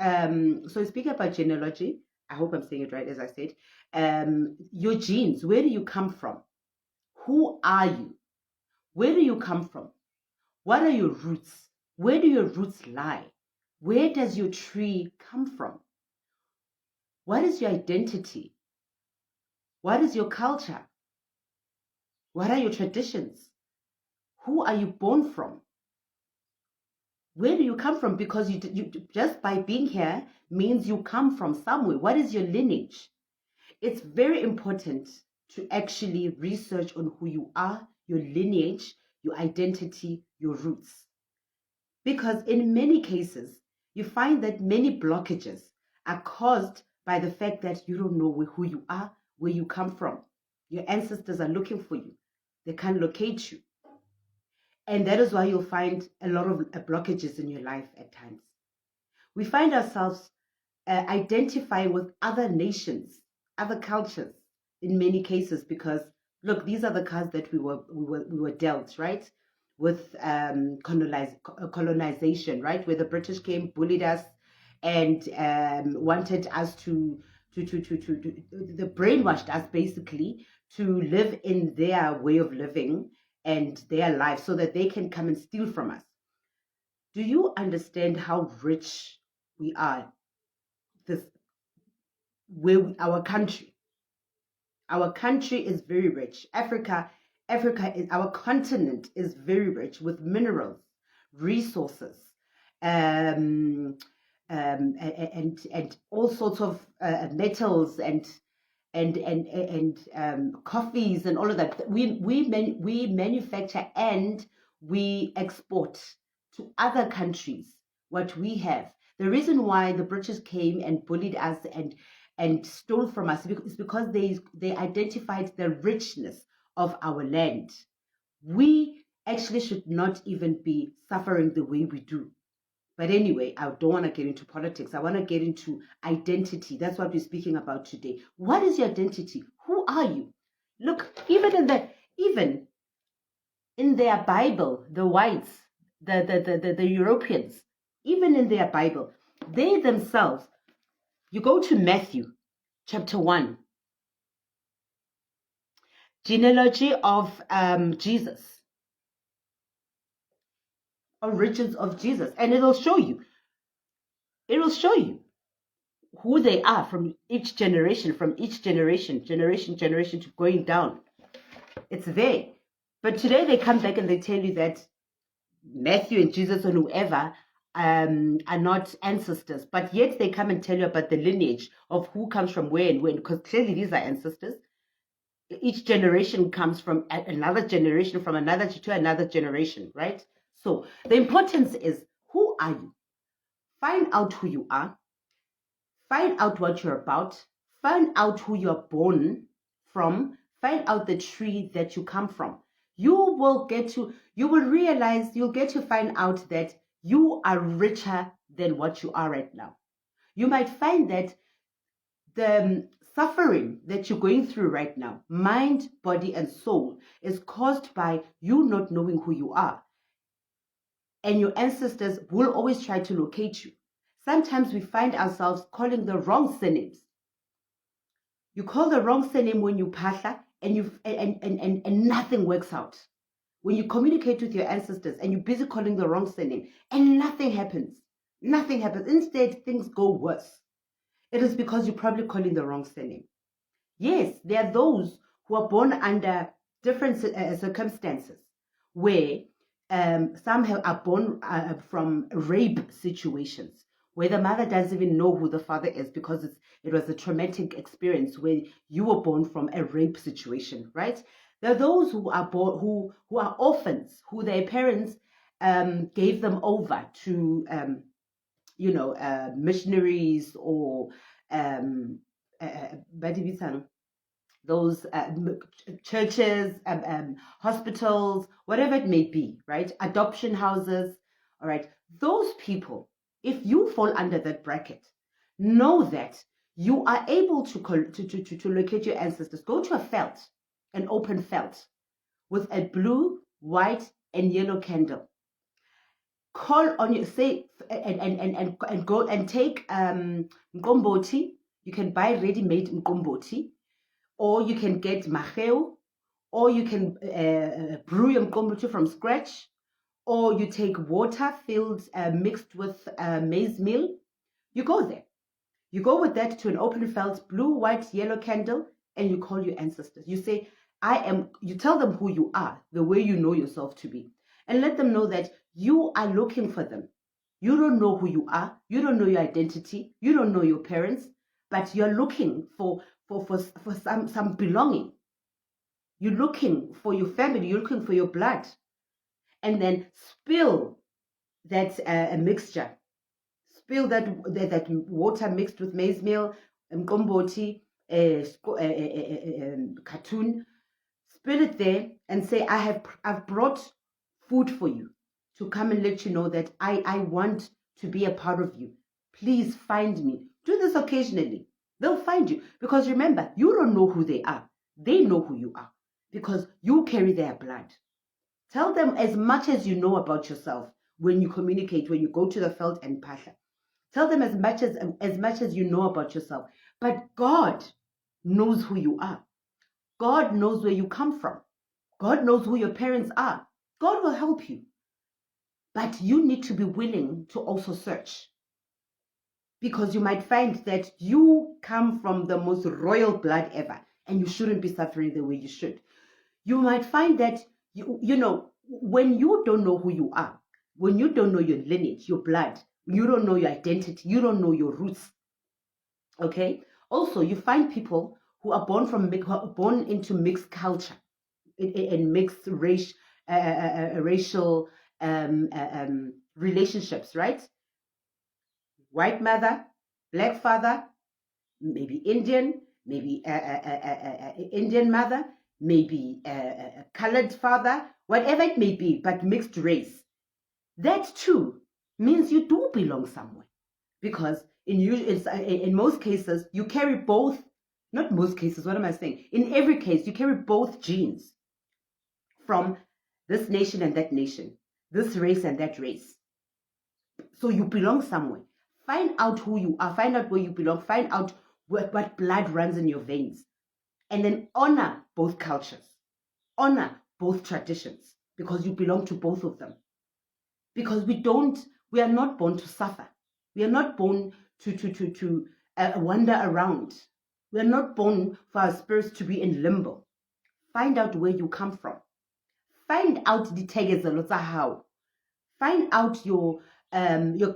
So speaking about genealogy, I hope I'm saying it right, as I said. Your genes, where do you come from? Who are you? Where do you come from? What are your roots? Where do your roots lie? Where does your tree come from? What is your identity? What is your culture? What are your traditions? Who are you born from? Where do you come from? Because you just by being here means you come from somewhere. What is your lineage? It's very important to actually research on who you are, your lineage, your identity, your roots. Because in many cases, you find that many blockages are caused by the fact that you don't know who you are, where you come from. Your ancestors are looking for you. They can't locate you. And that is why you'll find a lot of blockages in your life at times. We find ourselves identifying with other nations, other cultures in many cases, because look, these are the cards that we were dealt, right? With colonization, right? Where the British came, bullied us, and wanted us to the brainwashed us basically to live in their way of living and their life so that they can come and steal from us. Do you understand how rich we are? This our country is very rich. Africa is, our continent is very rich with minerals, resources, and all sorts of metals and coffees and all of that. We manufacture and we export to other countries what we have. The reason why the British came and bullied us and stole from us is because they identified the richness of our land. We actually should not even be suffering the way we do. But anyway, I don't want to get into politics. I want to get into identity. That's what we're speaking about today. What is your identity? Who are you? Look, even in their Bible, the whites, the Europeans, even in their Bible, they themselves, you go to Matthew chapter 1, genealogy of Jesus, origins of Jesus, and it'll show you who they are from each generation to going down. It's there. But today they come back and they tell you that Matthew and Jesus and whoever are not ancestors, but yet they come and tell you about the lineage of who comes from where and when, because clearly these are ancestors. Each generation comes from another generation, from another to another generation, right? So the importance is, who are you? Find out who you are. Find out what you're about. Find out who you're born from. Find out the tree that you come from. You'll get to find out that you are richer than what you are right now. You might find that the suffering that you're going through right now, mind, body, and soul, is caused by you not knowing who you are. And your ancestors will always try to locate you. Sometimes we find ourselves calling the wrong surnames. You call the wrong surname when you phahla and nothing works out. When you communicate with your ancestors and you're busy calling the wrong surname and nothing happens. Nothing happens. Instead, things go worse. It is because you're probably calling the wrong surname. Yes, there are those who are born under different circumstances where some are born from rape situations where the mother doesn't even know who the father is because it was a traumatic experience where you were born from a rape situation, right? There are those who are born who are orphans, who their parents gave them over to missionaries or those churches, hospitals, whatever it may be, right? Adoption houses, all right? Those people, if you fall under that bracket, know that you are able to locate your ancestors. Go to a felt, an open felt, with a blue, white, and yellow candle. call on you, say, and go and take mqombothi. You can buy ready-made mqombothi, or you can get maheu, or you can brew your mqombothi from scratch, or you take water filled mixed with maize meal. You go there. You go with that to an open felt blue, white, yellow candle, and you call your ancestors. You say, you tell them who you are, the way you know yourself to be, and let them know that you are looking for them. You don't know who you are. You don't know your identity. You don't know your parents, but you're looking for some belonging. You're looking for your family. You're looking for your blood. And then spill that mixture. Spill that water mixed with maize meal, mqombothi, cartoon. Spill it there and say, I've brought food for you to come and let you know that I want to be a part of you. Please find me. Do this occasionally. They'll find you. Because remember, you don't know who they are. They know who you are. Because you carry their blood. Tell them as much as you know about yourself when you communicate, when you go to the veld and pasha. Tell them as much as you know about yourself. But God knows who you are. God knows where you come from. God knows who your parents are. God will help you. But you need to be willing to also search. Because you might find that you come from the most royal blood ever, and you shouldn't be suffering the way you should. You might find that, you know, when you don't know who you are, when you don't know your lineage, your blood, you don't know your identity, you don't know your roots. Okay? Also, you find people who are born into mixed culture and mixed racial relationships, right? White mother, black father, maybe Indian, maybe Indian mother, maybe a colored father, whatever it may be, but mixed race. That too means you do belong somewhere, because in most cases you carry both. Not most cases. What am I saying? In every case, you carry both genes from this nation and that nation, this race and that race. So you belong somewhere. Find out who you are. Find out where you belong. Find out what blood runs in your veins. And then honor both cultures. Honor both traditions, because you belong to both of them. Because we are not born to suffer. We are not born to wander around. We are not born for our spirits to be in limbo. Find out where you come from. Find out the tegezelo tsa hao. Find out your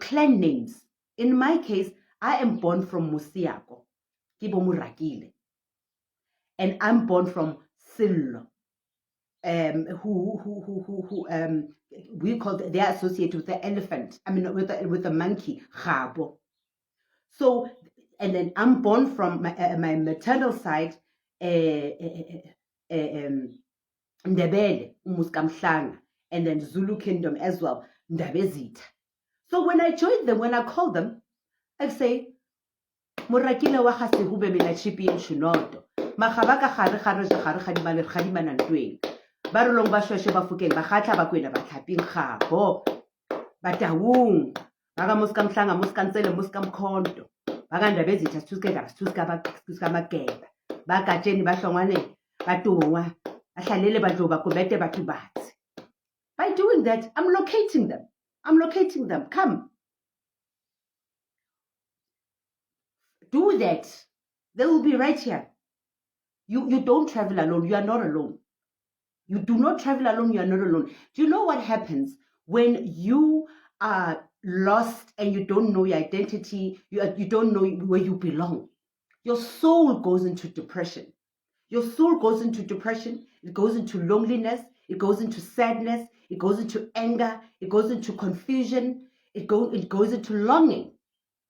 clan names. In my case, I am born from Musiako, Kibo Murakile. And I'm born from Sillo, who we call, they are associated with the elephant. I mean, with the monkey, Khabo. So, and then I'm born from my maternal side, Ndebele, Umuskamhlanga, and then Zulu Kingdom as well, Ndabezitha. So when I join them, when I call them, I say, Murakile wa khase hube mina chipi nshunoto. Makhabaka khare khadimane khadimana ntweng. Ba rolong ba shweshwe ba fukeng ba khatla ba kwena ba tlhaping khabo. Batawung, baga muskamhlanga, muskantsele, muskamkhonto. Baga Ndabezitha sithuska mageba. Ba gatsheni ba hlongwane, ba tungwa, ba hlalele ba tlo ba kobete ba tubatsi. By doing that, I'm locating them. Come. Do that. They will be right here. You don't travel alone. You are not alone. You do not travel alone. You are not alone. Do you know what happens when you are lost and you don't know your identity? You don't know where you belong. Your soul goes into depression. Your soul goes into depression. It goes into loneliness. It goes into sadness. It goes into anger. It goes into confusion. It goes into longing.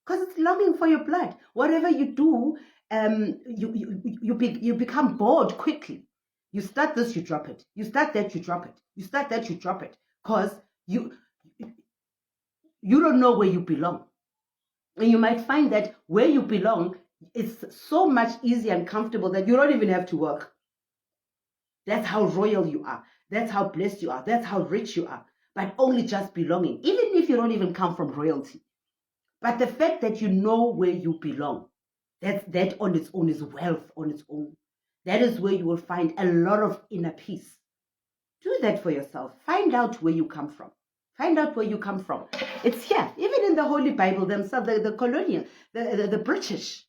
Because it's longing for your blood. Whatever you do, you become bored quickly. You start this, you drop it. You start that, you drop it. You start that, you drop it. Because you don't know where you belong. And you might find that where you belong is so much easier and comfortable that you don't even have to work. That's how royal you are. That's how blessed you are. That's how rich you are. But only just belonging. Even if if you don't even come from royalty. But the fact that you know where you belong, that on its own is wealth on its own. That is where you will find a lot of inner peace. Do that for yourself. Find out where you come from. Find out where you come from. It's here. Even in the Holy Bible themselves, the colonial, the British,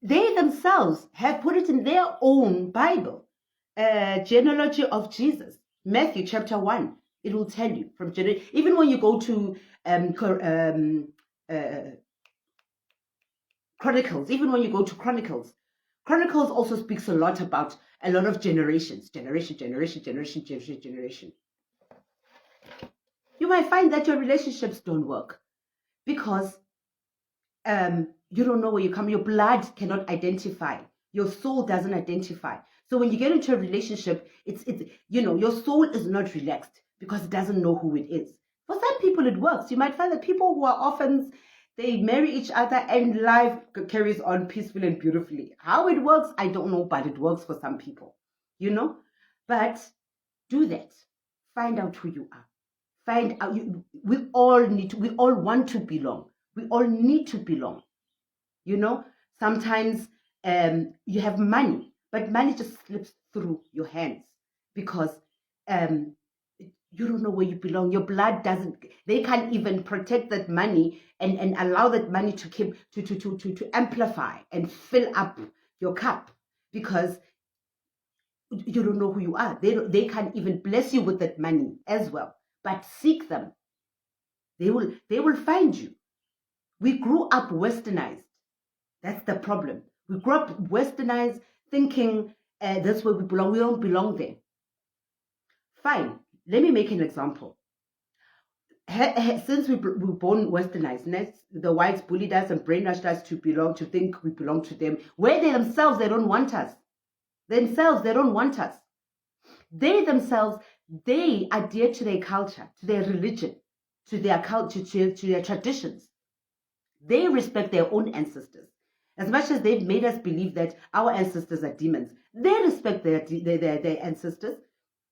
they themselves have put it in their own Bible, genealogy of Jesus, Matthew chapter 1. It will tell you from even when you go to Chronicles, even when you go to Chronicles also speaks a lot about a lot of generations, generation. You might find that your relationships don't work because you don't know where you come. Your blood cannot identify. Your soul doesn't identify. So when you get into a relationship, it's your soul is not relaxed because it doesn't know who it is. For some people, it works. You might find that people who are orphans, they marry each other and life carries on peacefully and beautifully. How it works, I don't know, but it works for some people, But do that. Find out who you are. Find out. We all want to belong. We all need to belong. Sometimes you have money, but money just slips through your hands because you don't know where you belong. Your blood doesn't. They can't even protect that money and allow that money to keep to amplify and fill up your cup because you don't know who you are. They can't even bless you with that money as well. But seek them. They will find you. We grew up westernized. That's the problem. We grew up westernized, thinking that's where we belong. We don't belong there. Fine. Let me make an example. Since we were born westernized, the whites bullied us and brainwashed us to think we belong to them, where they themselves, they don't want us. Themselves, they don't want us. They themselves, they adhere to their culture, to their religion, to their culture, to their traditions. They respect their own ancestors. As much as they've made us believe that our ancestors are demons, they respect their ancestors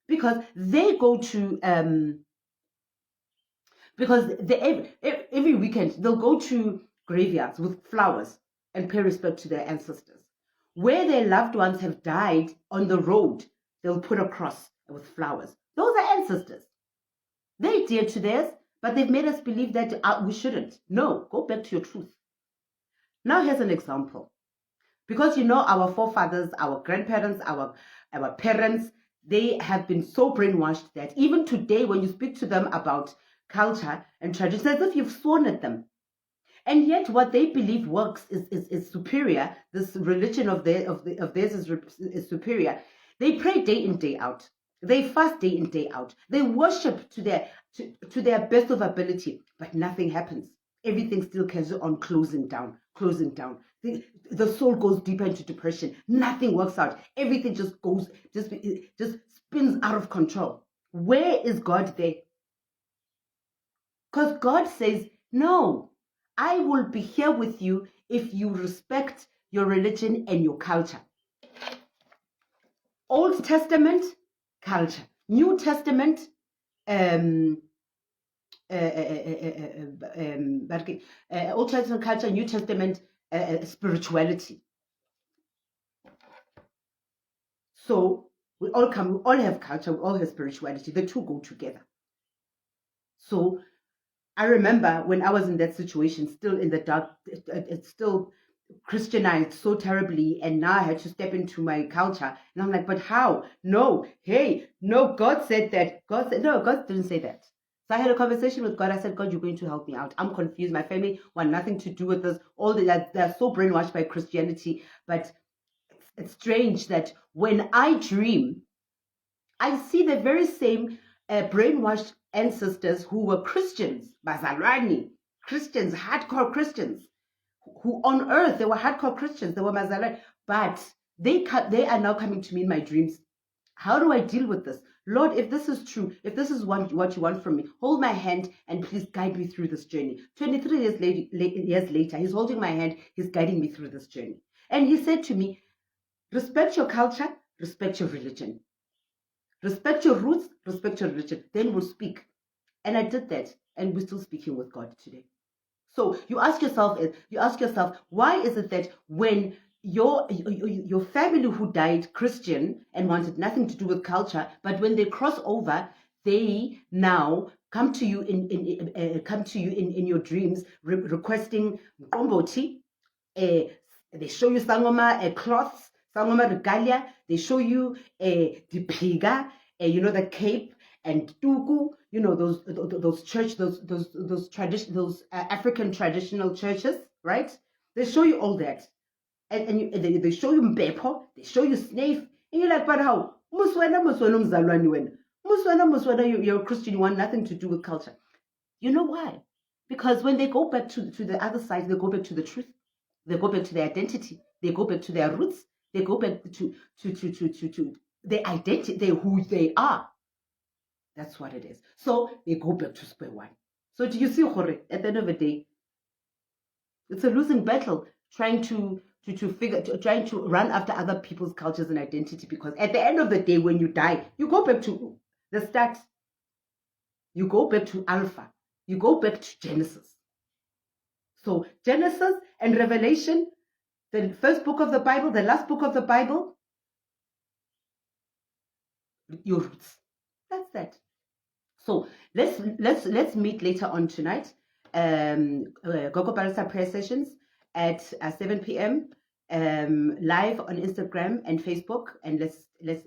because they go to every weekend they'll go to graveyards with flowers and pay respect to their ancestors. Where their loved ones have died on the road, they'll put a cross with flowers. Those are ancestors. They adhere to theirs, but they've made us believe that we shouldn't. No, go back to your truth. Now here's an example. Because our forefathers, our grandparents, our parents, they have been so brainwashed that even today when you speak to them about culture and tradition, it's as if you've sworn at them. And yet what they believe works is superior. This religion of theirs is superior. They pray day in, day out. They fast day in, day out. They worship to their best of ability, but nothing happens. Everything still carries on closing down. The soul goes deeper into depression. Nothing works out. Everything just spins out of control. Where is God there? Because God says, no, I will be here with you if you respect your religion and your culture. Old Testament, culture. New Testament, Old Testament culture, New Testament spirituality. So we all have culture, we all have spirituality. The two go together. So I remember when I was in that situation, still in the dark, it's still Christianized so terribly, and now I had to step into my culture, and I'm like, but how? No, hey, no, God said that. God said, no, God didn't say that. So I had a conversation with God. I said, God, you're going to help me out. I'm confused. My family want nothing to do with this. They're so brainwashed by Christianity. But it's strange that when I dream, I see the very same brainwashed ancestors who were Christians, Mazalwani, Christians, hardcore Christians, who on earth, they were hardcore Christians, they were Mazalwani, but they are now coming to me in my dreams. How do I deal with this? Lord, if this is true, if this is what you want from me, hold my hand and please guide me through this journey. 23 years later, he's holding my hand, he's guiding me through this journey. And he said to me, respect your culture, respect your religion. Respect your roots, respect your religion. Then we'll speak. And I did that, and we're still speaking with God today. So you ask yourself, why is it that when your family who died Christian and wanted nothing to do with culture, but when they cross over, they now come to you in your dreams requesting mkomboti. They show you sangoma cloths, sangoma regalia. They show you dipiga, the cape and tugu. Those church, those tradition, those African traditional churches, right? They show you all that, and they show you mpepo, they show you snake, and you're like, but how? Muswena mzalwani wena. Muswena, you're a Christian, you want nothing to do with culture. You know why? Because when they go back to the other side, they go back to the truth. They go back to their identity. They go back to their roots. They go back to their identity, who they are. That's what it is. So they go back to square one. So do you see, Jorge, at the end of the day, it's a losing battle trying to run after other people's cultures and identity, because at the end of the day, when you die, you go back to the start. You go back to Alpha. You go back to Genesis. So Genesis and Revelation, the first book of the Bible, the last book of the Bible, your roots. That's that. So let's meet later on tonight. Gogo Palesa prayer sessions at 7 p.m. Live on Instagram and Facebook, and let's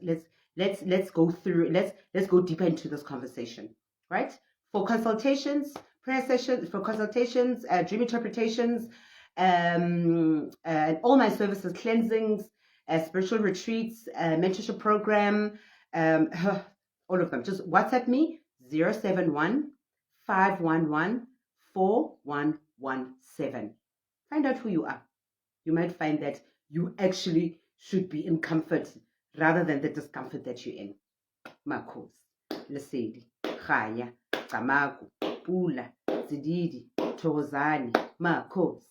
go through. Let's go deeper into this conversation, right? For consultations, prayer sessions, dream interpretations, and all my services, cleansings, spiritual retreats, mentorship program, all of them. Just WhatsApp me 071 511 4117. Find out who you are. You might find that you actually should be in comfort rather than the discomfort that you're in. Makos, Lesedi, Khaya, Kamaku, Pula, Zididi, Tozani, Makos.